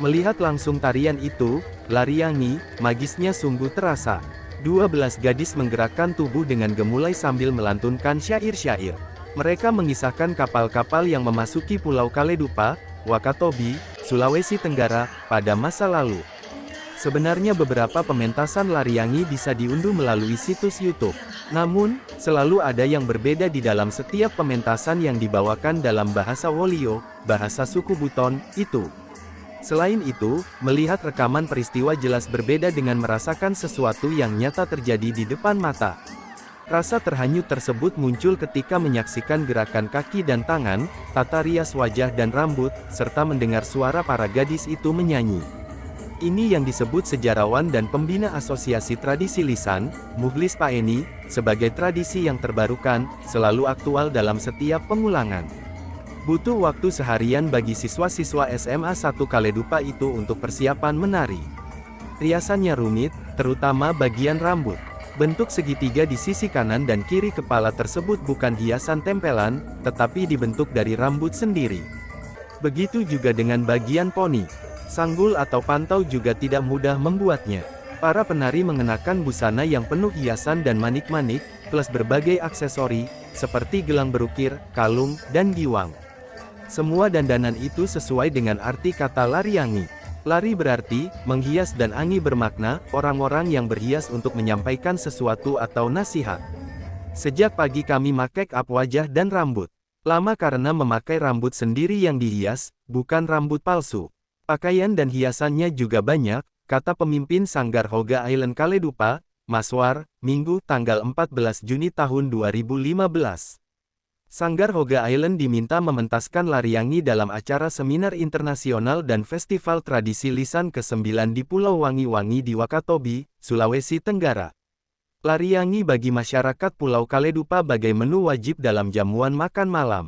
Melihat langsung tarian itu, Laryangi, magisnya sungguh terasa. 12 gadis menggerakkan tubuh dengan gemulai sambil melantunkan syair-syair. Mereka mengisahkan kapal-kapal yang memasuki Pulau Kaledupa, Wakatobi, Sulawesi Tenggara, pada masa lalu. Sebenarnya beberapa pementasan Laryangi bisa diunduh melalui situs YouTube. Namun, selalu ada yang berbeda di dalam setiap pementasan yang dibawakan dalam bahasa Wolio, bahasa suku Buton, itu. Selain itu, melihat rekaman peristiwa jelas berbeda dengan merasakan sesuatu yang nyata terjadi di depan mata. Rasa terhanyut tersebut muncul ketika menyaksikan gerakan kaki dan tangan, tata rias wajah dan rambut, serta mendengar suara para gadis itu menyanyi. Ini yang disebut sejarawan dan pembina Asosiasi Tradisi Lisan, Mukhlis Paeni, sebagai tradisi yang terbarukan, selalu aktual dalam setiap pengulangan. Butuh waktu seharian bagi siswa-siswa SMA 1 Kaledupa itu untuk persiapan menari. Riasannya rumit, terutama bagian rambut. Bentuk segitiga di sisi kanan dan kiri kepala tersebut bukan hiasan tempelan, tetapi dibentuk dari rambut sendiri. Begitu juga dengan bagian poni. Sanggul atau pantau juga tidak mudah membuatnya. Para penari mengenakan busana yang penuh hiasan dan manik-manik, plus berbagai aksesori, seperti gelang berukir, kalung, dan giwang. Semua dandanan itu sesuai dengan arti kata Laryangi. Lari berarti, menghias dan angi bermakna, orang-orang yang berhias untuk menyampaikan sesuatu atau nasihat. Sejak pagi kami make up wajah dan rambut. Lama karena memakai rambut sendiri yang dihias, bukan rambut palsu. Pakaian dan hiasannya juga banyak, kata pemimpin Sanggar Hoga Island Kaledupa, Maswar, Minggu tanggal 14 Juni tahun 2015. Sanggar Hoga Island diminta mementaskan Laryangi dalam acara Seminar Internasional dan Festival Tradisi Lisan ke-9 di Pulau Wangi-Wangi di Wakatobi, Sulawesi Tenggara. Laryangi bagi masyarakat Pulau Kaledupa bagai menu wajib dalam jamuan makan malam.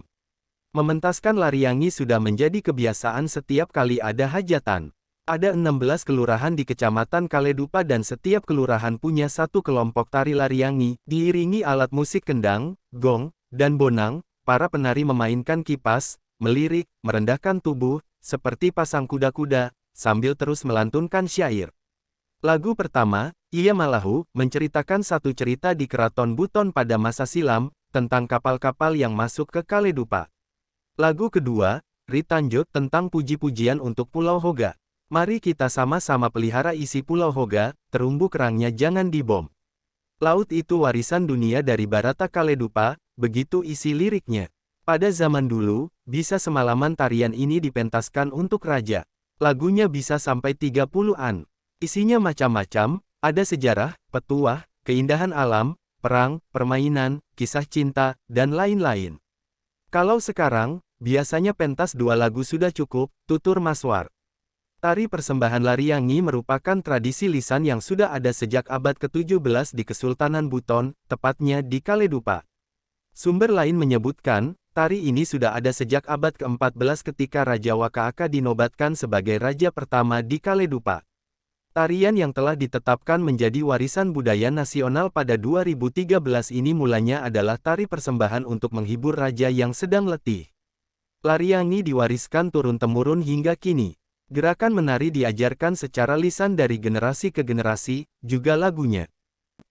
Mementaskan Laryangi sudah menjadi kebiasaan setiap kali ada hajatan. Ada 16 kelurahan di Kecamatan Kaledupa dan setiap kelurahan punya satu kelompok tari Laryangi, diiringi alat musik kendang, gong, dan bonang. Para penari memainkan kipas, melirik, merendahkan tubuh, seperti pasang kuda-kuda, sambil terus melantunkan syair. Lagu pertama, Iya Malahu, menceritakan satu cerita di Keraton Buton pada masa silam, tentang kapal-kapal yang masuk ke Kaledupa. Lagu kedua, Ritanjot, tentang puji-pujian untuk Pulau Hoga. Mari kita sama-sama pelihara isi Pulau Hoga, terumbu kerangnya jangan dibom. Laut itu warisan dunia dari Barata Kaledupa, begitu isi liriknya. Pada zaman dulu, bisa semalaman tarian ini dipentaskan untuk raja. Lagunya bisa sampai 30-an. Isinya macam-macam, ada sejarah, petuah, keindahan alam, perang, permainan, kisah cinta, dan lain-lain. Kalau sekarang, biasanya pentas 2 lagu sudah cukup, tutur Maswar. Tari persembahan Laryangi merupakan tradisi lisan yang sudah ada sejak abad ke-17 di Kesultanan Buton, tepatnya di Kaledupa. Sumber lain menyebutkan, tari ini sudah ada sejak abad ke-14 ketika Raja Wakaaka dinobatkan sebagai raja pertama di Kaledupa. Tarian yang telah ditetapkan menjadi warisan budaya nasional pada 2013 ini mulanya adalah tari persembahan untuk menghibur raja yang sedang letih. Laryangi diwariskan turun-temurun hingga kini. Gerakan menari diajarkan secara lisan dari generasi ke generasi, juga lagunya.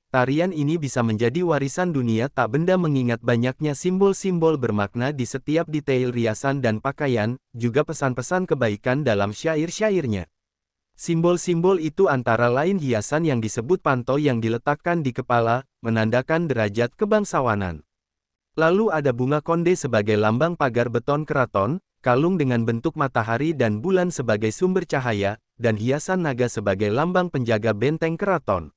Tarian ini bisa menjadi warisan dunia tak benda mengingat banyaknya simbol-simbol bermakna di setiap detail riasan dan pakaian, juga pesan-pesan kebaikan dalam syair-syairnya. Simbol-simbol itu antara lain hiasan yang disebut panto yang diletakkan di kepala, menandakan derajat kebangsawanan. Lalu ada bunga konde sebagai lambang pagar beton keraton, kalung dengan bentuk matahari dan bulan sebagai sumber cahaya, dan hiasan naga sebagai lambang penjaga benteng keraton.